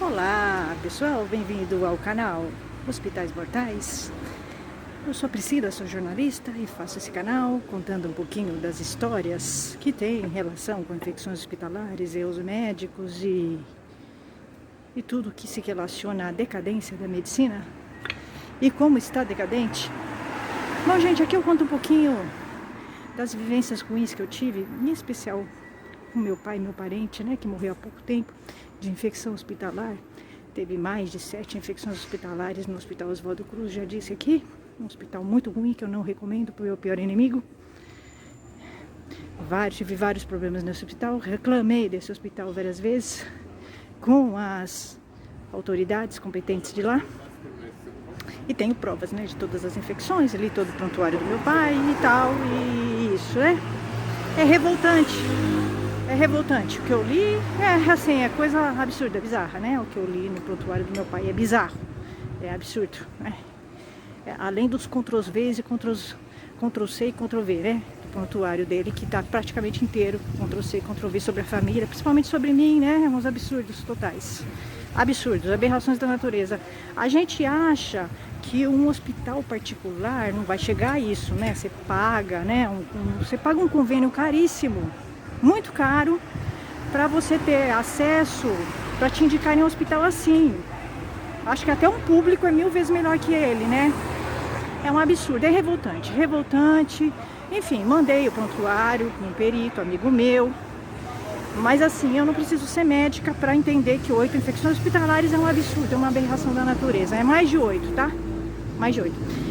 Olá pessoal, bem-vindo ao canal Hospitais Mortais. Eu sou a Priscila, sou jornalista e faço esse canal contando um pouquinho das histórias que tem relação com infecções hospitalares e os médicos e tudo que se relaciona à decadência da medicina e como está decadente. Bom, gente, aqui eu conto um pouquinho das vivências ruins que eu tive, em especial com meu pai, meu parente, né, que morreu há pouco tempo de infecção hospitalar. Teve mais de 7 infecções hospitalares no Hospital Oswaldo Cruz, já disse aqui. Um hospital muito ruim que eu não recomendo para o meu pior inimigo. Tive vários problemas nesse hospital, reclamei desse hospital várias vezes com as autoridades competentes de lá. E tenho provas, né, de todas as infecções, li todo o prontuário do meu pai e tal, e isso, né? É revoltante. É revoltante. O que eu li é coisa absurda, bizarra, né? O que eu li no prontuário do meu pai é bizarro, é absurdo, né? Além dos Ctrl+V e Ctrl+C e Ctrl+V, né? Do prontuário dele, que tá praticamente inteiro, Ctrl+C e Ctrl+V sobre a família, principalmente sobre mim, né? Uns absurdos totais. Absurdos, aberrações da natureza. A gente acha que um hospital particular não vai chegar a isso, né? Você paga, né? Você paga um convênio caríssimo, muito caro, para você ter acesso, para te indicarem um hospital assim. Acho que até um público é 1000 vezes melhor que ele, né? É um absurdo, é revoltante, revoltante. Enfim, mandei o prontuário para um perito, amigo meu. Mas assim, eu não preciso ser médica para entender que 8 infecções hospitalares é um absurdo, é uma aberração da natureza. É mais de 8, tá? Mais de 8.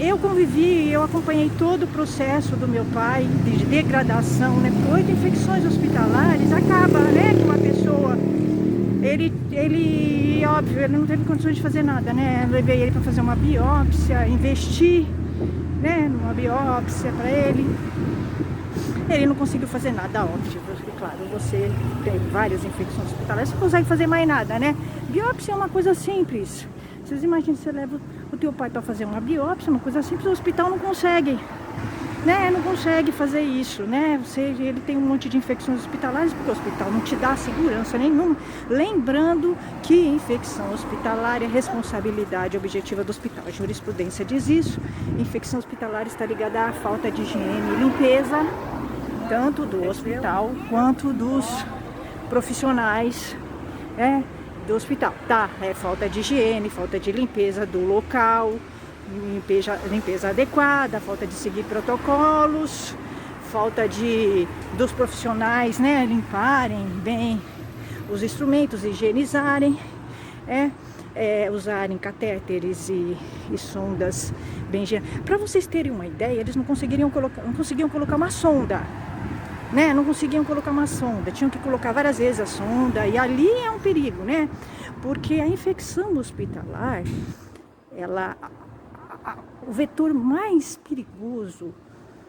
Eu convivi, eu acompanhei todo o processo do meu pai de degradação, né? Porque 8 infecções hospitalares acaba, né? Que uma pessoa, óbvio, ele não teve condições de fazer nada, né? Eu levei ele para fazer uma biópsia, investi, né? Numa biópsia para ele. Ele não conseguiu fazer nada, óbvio, porque, claro, você tem várias infecções hospitalares, você não consegue fazer mais nada, né? Biópsia é uma coisa simples. Vocês imaginam, você leva o teu pai para fazer uma biópsia, uma coisa simples, o hospital não consegue, né? Não consegue fazer isso, né? Ele tem um monte de infecções hospitalares, porque o hospital não te dá segurança nenhuma. Lembrando que infecção hospitalar é responsabilidade objetiva do hospital. A jurisprudência diz isso. Infecção hospitalar está ligada à falta de higiene e limpeza, tanto do hospital quanto dos profissionais, do hospital. Falta de higiene, falta de limpeza do local, limpeza adequada, falta de seguir protocolos, falta dos profissionais, né, limparem bem os instrumentos, higienizarem, usarem catéteres e sondas bem higienizadas. Para vocês terem uma ideia, eles não conseguiam colocar uma sonda, né? Não conseguiam colocar uma sonda, tinham que colocar várias vezes a sonda, e ali é um perigo, né? Porque a infecção hospitalar, o vetor mais perigoso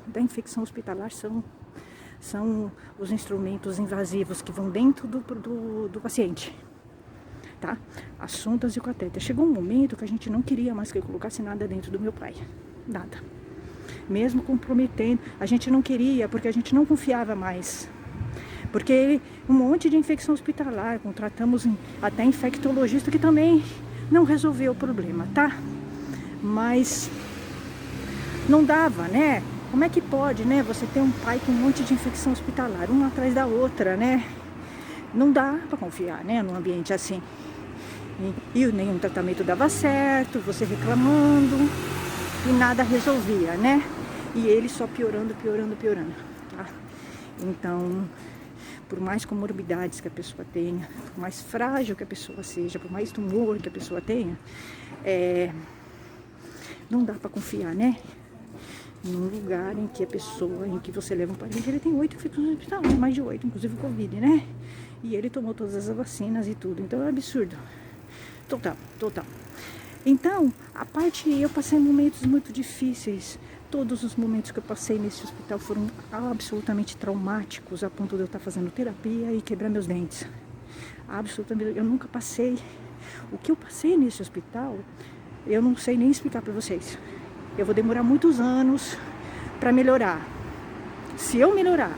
da infecção hospitalar são os instrumentos invasivos que vão dentro do paciente, tá? As sondas e o catéter. Chegou um momento que a gente não queria mais que eu colocasse nada dentro do meu pai, nada. Mesmo comprometendo, a gente não queria, porque a gente não confiava mais. Porque um monte de infecção hospitalar, contratamos até infectologista, que também não resolveu o problema, tá? Mas não dava, né? Como é que pode, né? Você ter um pai com um monte de infecção hospitalar, uma atrás da outra, né? Não dá para confiar, né? Num ambiente assim. E nenhum tratamento dava certo, você reclamando, e nada resolvia, né? E ele só piorando, tá? Então, por mais comorbidades que a pessoa tenha, por mais frágil que a pessoa seja, por mais tumor que a pessoa tenha, não dá para confiar, né? Num lugar em que você leva um parente, ele tem 8 infecções no hospital, mais de 8, inclusive o Covid, né? E ele tomou todas as vacinas e tudo, então é um absurdo. Total. Então, eu passei momentos muito difíceis. Todos os momentos que eu passei nesse hospital foram absolutamente traumáticos, a ponto de eu estar fazendo terapia e quebrar meus dentes. Absolutamente, eu nunca passei. O que eu passei nesse hospital, eu não sei nem explicar para vocês. Eu vou demorar muitos anos para melhorar. Se eu melhorar,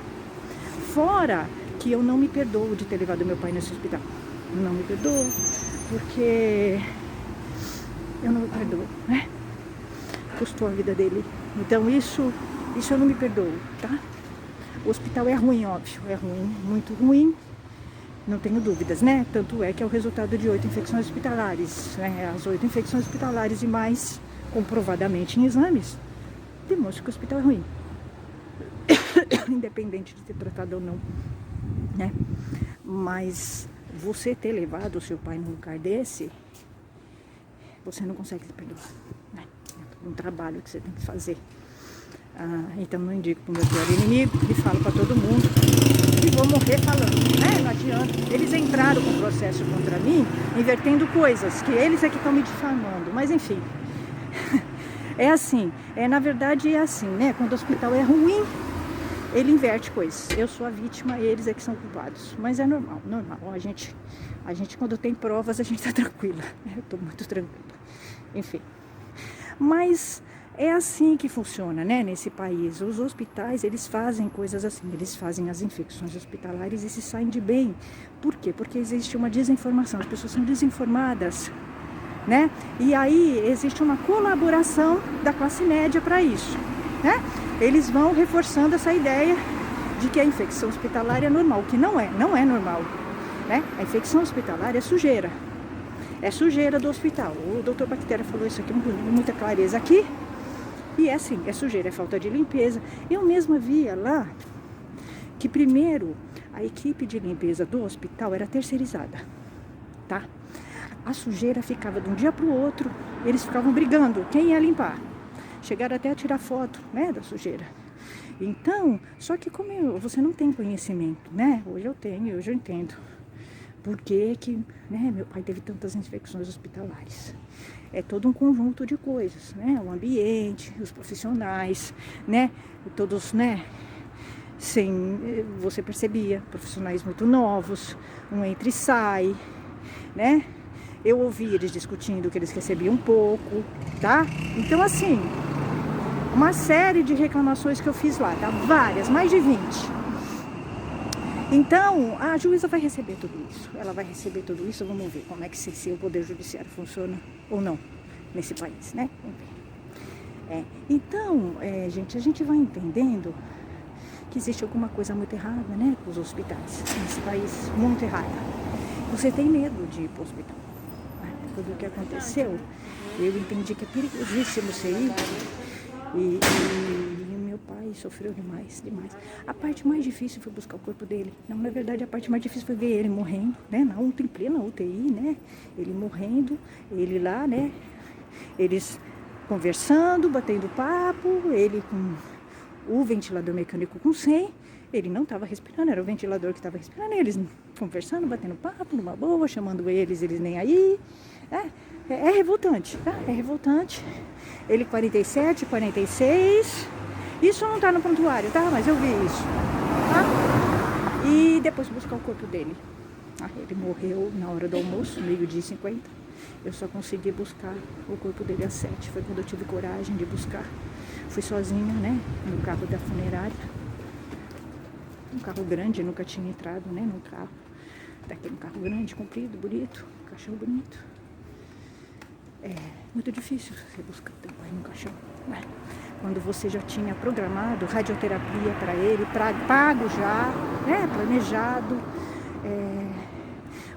fora que eu não me perdoo de ter levado meu pai nesse hospital. não me perdoo, porque eu não me perdoo, né? Custou a vida dele. Então isso eu não me perdoo, tá? O hospital é ruim, óbvio, é ruim, muito ruim, não tenho dúvidas, né? Tanto é que é o resultado de 8 infecções hospitalares, né? As 8 infecções hospitalares e mais, comprovadamente em exames, demonstra que o hospital é ruim. Independente de ter tratado ou não, né? Mas você ter levado o seu pai num lugar desse, você não consegue se perdoar, né? É um trabalho que você tem que fazer. Então não indico pro meu pior inimigo e falo para todo mundo e vou morrer falando, né? Não adianta. Eles entraram com um processo contra mim, invertendo coisas, que eles é que estão me difamando, mas enfim. É assim, na verdade é assim, né? Quando o hospital é ruim, ele inverte coisas. Eu sou a vítima e eles é que são culpados. Mas é normal. A gente quando tem provas, a gente tá tranquila. Eu tô muito tranquila. Enfim. Mas é assim que funciona, né, nesse país. Os hospitais, eles fazem coisas assim, eles fazem as infecções hospitalares e se saem de bem. Por quê? Porque existe uma desinformação, as pessoas são desinformadas, né? E aí existe uma colaboração da classe média para isso, né? Eles vão reforçando essa ideia de que a infecção hospitalar é normal, o que não é normal, né? A infecção hospitalar é sujeira. É sujeira do hospital. O doutor Bactéria falou isso aqui com muita clareza aqui. E é assim, é sujeira, é falta de limpeza. Eu mesma via lá que primeiro a equipe de limpeza do hospital era terceirizada, tá? A sujeira ficava de um dia para o outro, eles ficavam brigando, quem ia limpar? Chegaram até a tirar foto, né, da sujeira. Então, só que como você não tem conhecimento, né? Hoje eu tenho, hoje eu entendo. Por que né, meu pai teve tantas infecções hospitalares? É todo um conjunto de coisas, né? O ambiente, os profissionais, né? Todos, né? Você percebia, profissionais muito novos, um entra e sai, né? Eu ouvi eles discutindo que eles recebiam pouco, tá? Então, assim, uma série de reclamações que eu fiz lá, tá? Várias, mais de 20. Então, a juíza vai receber tudo isso. Ela vai receber tudo isso. Vamos ver como é que se o Poder Judiciário funciona ou não nesse país, né? Então, gente, a gente vai entendendo que existe alguma coisa muito errada, né? Com os hospitais nesse país, muito errada. Você tem medo de ir para o hospital. Tudo o que aconteceu, eu entendi que é perigosíssimo você ir. E meu pai sofreu demais. A parte mais difícil foi buscar o corpo dele. Não, na verdade, a parte mais difícil foi ver ele morrendo, né? Em plena UTI, né? Ele morrendo, ele lá, né? Eles conversando, batendo papo, ele com o ventilador mecânico com 100. Ele não estava respirando, era o ventilador que estava respirando. Eles conversando, batendo papo, numa boa, chamando eles nem aí. É revoltante, tá? É revoltante. Ele 47, 46. Isso não tá no prontuário, tá? Mas eu vi isso, tá? E depois buscar o corpo dele. Ele morreu na hora do almoço, 12h50. Eu só consegui buscar o corpo dele às 7. Foi quando eu tive coragem de buscar. Fui sozinha, né? No carro da funerária. Um carro grande, nunca tinha entrado, né? Num carro. Daquele carro grande, comprido, bonito. Caixão bonito. É muito difícil você buscar teu pai no caixão, né? Quando você já tinha programado radioterapia para ele, pago já, né? Planejado.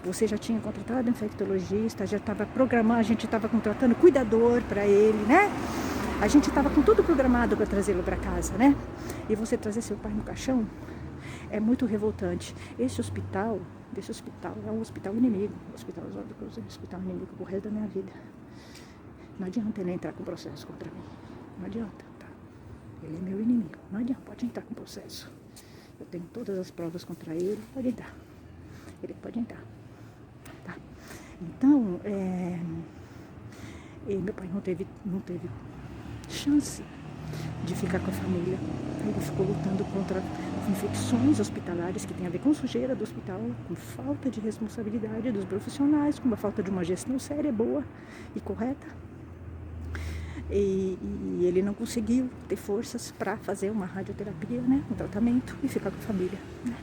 Você já tinha contratado infectologista, já estava programando, a gente estava contratando cuidador para ele, né? A gente estava com tudo programado para trazê-lo para casa, né? E você trazer seu pai no caixão é muito revoltante. Esse hospital é um hospital inimigo, hospital Oswaldo Cruz, é um hospital inimigo pro resto da minha vida. Não adianta ele entrar com processo contra mim. Não adianta, tá? Ele é meu inimigo. Não adianta, pode entrar com processo. Eu tenho todas as provas contra ele, pode entrar. Ele pode entrar, tá? Então, meu pai não teve chance de ficar com a família. Ele ficou lutando contra infecções hospitalares que tem a ver com sujeira do hospital, com falta de responsabilidade dos profissionais, com a falta de uma gestão séria, boa e correta. E ele não conseguiu ter forças para fazer uma radioterapia, né, um tratamento e ficar com a família, né?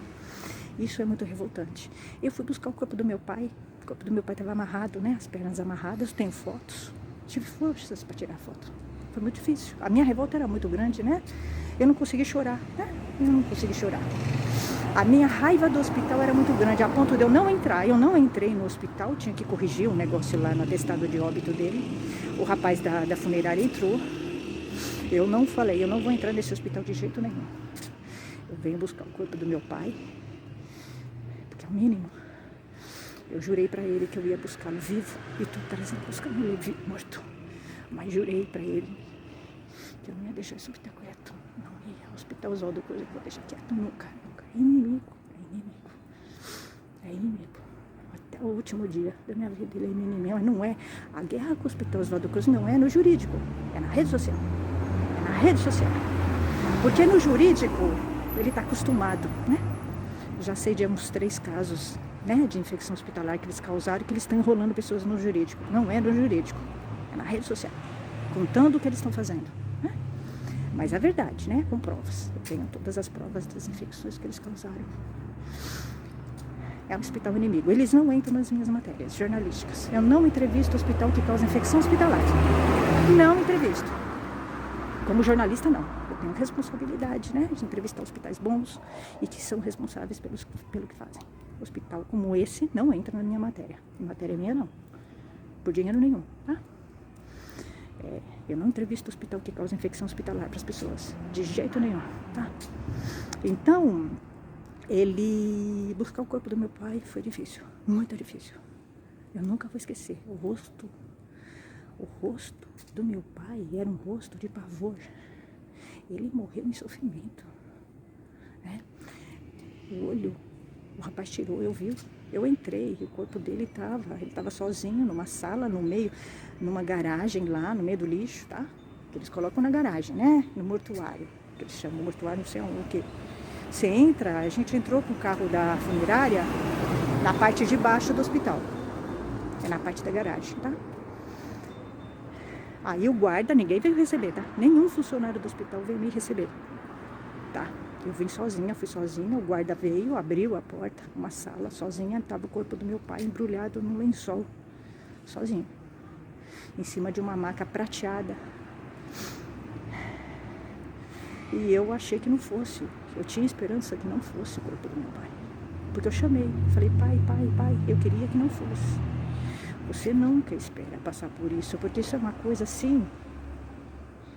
Isso é muito revoltante. Eu fui buscar o corpo do meu pai. O corpo do meu pai estava amarrado, né? As pernas amarradas. Tenho fotos. Tive forças para tirar foto. Foi muito difícil. A minha revolta era muito grande, né? Eu não consegui chorar, né? Eu não consegui chorar. A minha raiva do hospital era muito grande, a ponto de eu não entrar. Eu não entrei no hospital, tinha que corrigir um negócio lá no atestado de óbito dele. O rapaz da funerária entrou. Eu não falei, eu não vou entrar nesse hospital de jeito nenhum. Eu venho buscar o corpo do meu pai, porque é o mínimo. Eu jurei pra ele que eu ia buscá-lo vivo e tu trazendo buscando ele morto. Mas jurei pra ele que eu não ia deixar esse hospital quieto. Não ia. O Hospital Oswaldo Cruz eu vou deixar quieto. Nunca, nunca. É inimigo. É inimigo. É inimigo. Até o último dia da minha vida ele é inimigo. Mas não é. A guerra com o Hospital Oswaldo Cruz não é no jurídico. É na rede social. É na rede social. Porque no jurídico ele tá acostumado, né? Já sei de uns 3 casos, né, de infecção hospitalar que eles causaram, que eles estão enrolando pessoas no jurídico. Não é no jurídico. É na rede social. Contando o que eles estão fazendo. Mas é verdade, né? Com provas. Eu tenho todas as provas das infecções que eles causaram. É um hospital inimigo. Eles não entram nas minhas matérias jornalísticas. Eu não entrevisto o hospital que causa infecção hospitalar. Não entrevisto. Como jornalista, não. Eu tenho responsabilidade, né? De entrevistar hospitais bons e que são responsáveis pelo que fazem. Hospital como esse não entra na minha matéria. Matéria minha, não. Por dinheiro nenhum, tá? Eu não entrevisto o hospital que causa infecção hospitalar para as pessoas, de jeito nenhum, tá? Então, ele buscar o corpo do meu pai foi difícil, muito difícil. Eu nunca vou esquecer. O rosto do meu pai era um rosto de pavor. Ele morreu em sofrimento, né? O olho, o rapaz tirou, eu vi. Eu entrei, o corpo dele ele estava sozinho numa sala, no meio, numa garagem lá, no meio do lixo, tá? Que eles colocam na garagem, né? No mortuário, que eles chamam mortuário, não sei o que. Você entra, a gente entrou com o carro da funerária na parte de baixo do hospital. É na parte da garagem, tá? Aí o guarda, ninguém veio receber, tá? Nenhum funcionário do hospital veio me receber, tá? Eu vim sozinha, fui sozinha, o guarda veio, abriu a porta, uma sala, sozinha, estava o corpo do meu pai embrulhado no lençol, sozinho, em cima de uma maca prateada. E eu achei que não fosse, eu tinha esperança que não fosse o corpo do meu pai, porque eu chamei, falei, pai, eu queria que não fosse. Você nunca espera passar por isso, porque isso é uma coisa assim,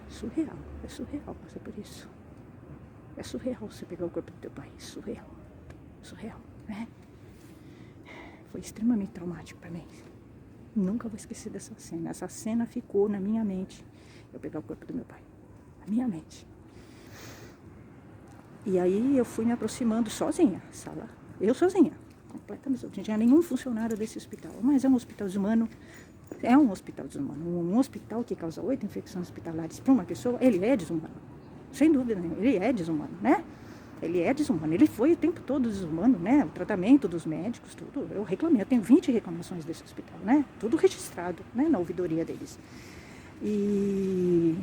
surreal, é surreal passar por isso. É surreal você pegar o corpo do teu pai, surreal, né? Foi extremamente traumático para mim. Nunca vou esquecer dessa cena. Essa cena ficou na minha mente. Eu pegar o corpo do meu pai, na minha mente. E aí eu fui me aproximando sozinha, sala. Eu sozinha, completamente sozinha. Não tinha nenhum funcionário desse hospital. Mas é um hospital desumano. É um hospital desumano. Um hospital que causa 8 infecções hospitalares para uma pessoa, ele é desumano. Sem dúvida, ele é desumano, né? Ele é desumano. Ele foi o tempo todo desumano, né? O tratamento dos médicos, tudo. Eu reclamei, eu tenho 20 reclamações desse hospital, né? Tudo registrado, né? Na ouvidoria deles. E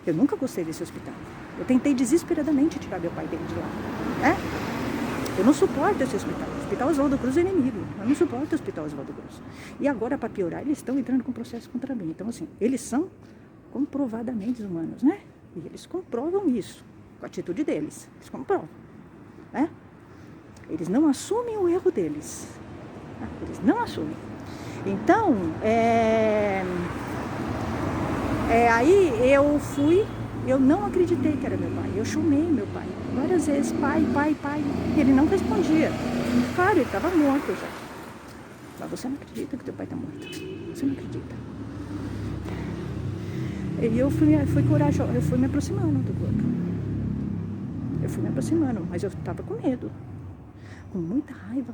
eu nunca gostei desse hospital. Eu tentei desesperadamente tirar meu pai dele de lá, né? Eu não suporto esse hospital. O Hospital Oswaldo Cruz é inimigo. Eu não suporto o Hospital Oswaldo Cruz. E agora, para piorar, eles estão entrando com processo contra mim. Então, assim, eles são comprovadamente desumanos, né? E eles comprovam isso, com a atitude deles. Eles comprovam, né? Eles não assumem o erro deles. Né? Eles não assumem. Então, aí eu não acreditei que era meu pai. Eu chamei meu pai várias vezes, pai. E ele não respondia. Claro, ele estava morto já. Mas você não acredita que teu pai está morto. Você não acredita. E eu fui corajosa, eu fui me aproximando do corpo. Eu fui me aproximando, mas eu estava com medo. Com muita raiva.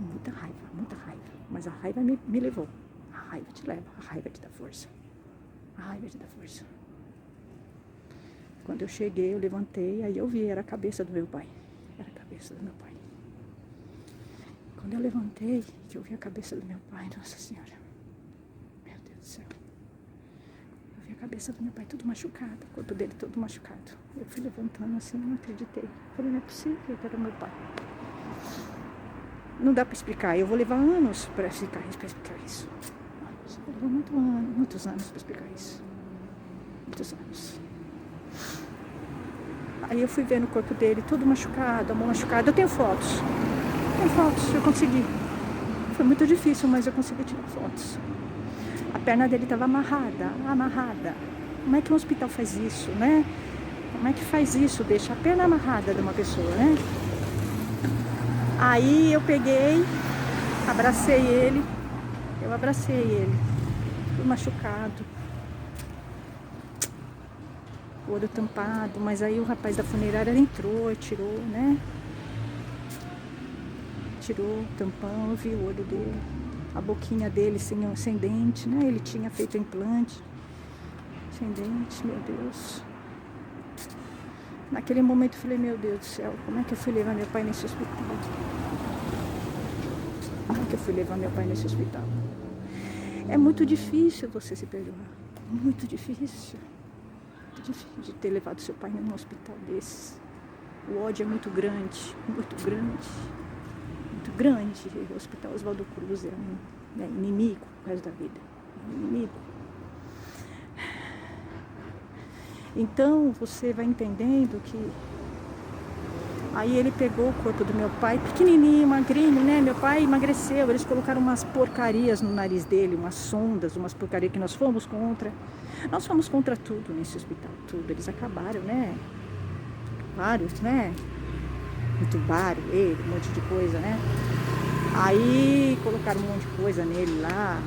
Mas a raiva me levou. A raiva te leva, a raiva te dá força. A raiva te dá força. Quando eu cheguei, eu levantei, aí eu vi, era a cabeça do meu pai. Era a cabeça do meu pai. Quando eu levantei, que eu vi a cabeça do meu pai, Nossa Senhora. Meu Deus do céu. A cabeça do meu pai tudo machucado, o corpo dele todo machucado. Eu fui levantando assim, não acreditei. Falei, não é possível que era meu pai. Não dá para explicar. Eu vou levar anos para explicar isso. Eu vou levar muitos anos para explicar isso. Muitos anos. Aí eu fui vendo o corpo dele todo machucado, a mão machucada. Eu tenho fotos. Eu consegui. Foi muito difícil, mas eu consegui tirar fotos. A perna dele estava amarrada. Como é que um hospital faz isso, né? Como é que faz isso? Deixa a perna amarrada de uma pessoa, né? Aí eu peguei, abracei ele. Fui machucado. O olho tampado. Mas aí o rapaz da funerária entrou e tirou, né? Tirou o tampão, eu vi o olho dele. A boquinha dele sem dente, né? Ele tinha feito implante. Sem dente, meu Deus. Naquele momento eu falei, meu Deus do céu, como é que eu fui levar meu pai nesse hospital? É muito difícil você se perdoar. Muito difícil. Muito difícil de ter levado seu pai num hospital desses. O ódio é muito grande, muito grande. Muito grande. O Hospital Oswaldo Cruz é um inimigo o resto da vida. Inimigo. Então você vai entendendo que aí ele pegou o corpo do meu pai, pequenininho, magrinho, né? Meu pai emagreceu, eles colocaram umas porcarias no nariz dele, umas sondas, umas porcarias que nós fomos contra. Nós fomos contra tudo nesse hospital, tudo. Eles acabaram, né? Vários, né? Entubaram ele, um monte de coisa, né? Aí colocaram um monte de coisa nele lá.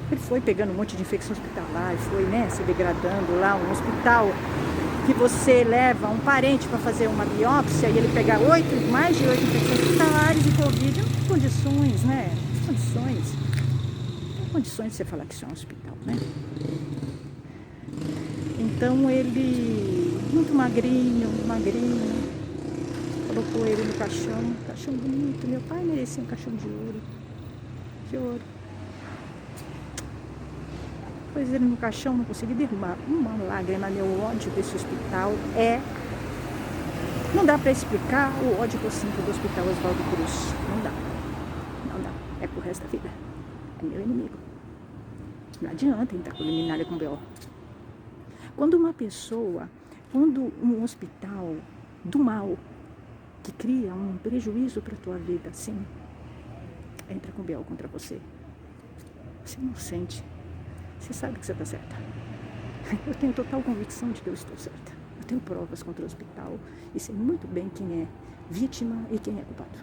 Ele foi pegando um monte de infecção hospitalar, foi, né, se degradando lá, um hospital que você leva um parente para fazer uma biópsia e ele pega mais de 8 infecções hospitalares e Covid, não tem condições, né? Não tem condições de você falar que isso é um hospital, né? Então ele, muito magrinho, colocou ele no caixão bonito. Meu pai merecia um caixão de ouro. Pôs ele no caixão, não consegui derrubar uma lágrima. Meu ódio desse hospital não dá para explicar o ódio que eu sinto do Hospital Oswaldo Cruz. Não dá. É pro resto da vida. É meu inimigo. Não adianta entrar com luminária com B.O. Quando um hospital do mal, que cria um prejuízo para tua vida, assim, entra com B.O. contra você. Você não sente. Você sabe que você está certa. Eu tenho total convicção de que eu estou certa. Eu tenho provas contra o hospital e sei muito bem quem é vítima e quem é culpado.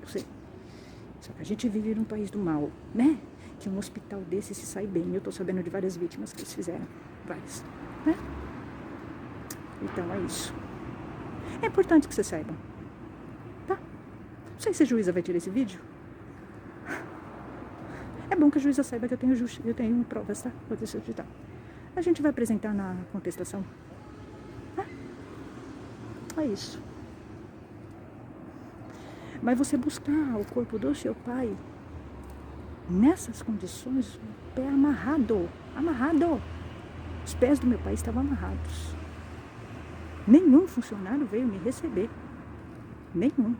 Eu sei. Só que a gente vive num país do mal, né? Que um hospital desse se sai bem. Eu estou sabendo de várias vítimas que eles fizeram. Várias. Né? Então é isso. É importante que você saiba. Tá? Não sei se a juíza vai tirar esse vídeo. É bom que a juíza saiba que eu tenho provas, tá? Vou deixar de dar. A gente vai apresentar na contestação. Tá? É isso. Mas você buscar o corpo do seu pai nessas condições, o pé amarrado. Os pés do meu pai estavam amarrados. Nenhum funcionário veio me receber. Nenhum.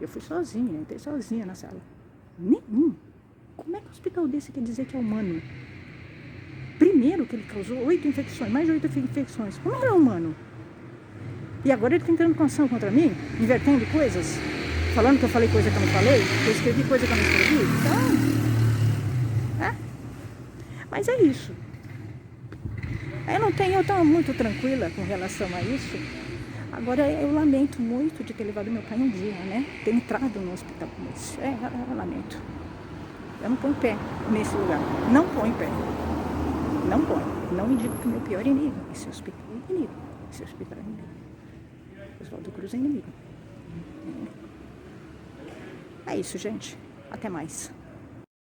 Eu fui sozinha, entrei sozinha na sala. Nenhum. Como é que um hospital desse quer dizer que é humano? Primeiro que ele causou 8 infecções, mais de 8 infecções. Como é humano? E agora ele está entrando com ação contra mim, invertendo coisas, falando que eu falei coisa que eu não falei, que eu escrevi coisa que eu não escrevi. Então, mas é isso. Eu estou muito tranquila com relação a isso. Agora eu lamento muito de ter levado meu pai um dia, né? Ter entrado no hospital com isso. Eu lamento. Eu não ponho pé nesse lugar. Não ponho pé. Não ponho. Não indico que o meu pior inimigo. Esse hospital é inimigo. Esse hospital é inimigo. Oswaldo Cruz é inimigo. É isso, gente. Até mais.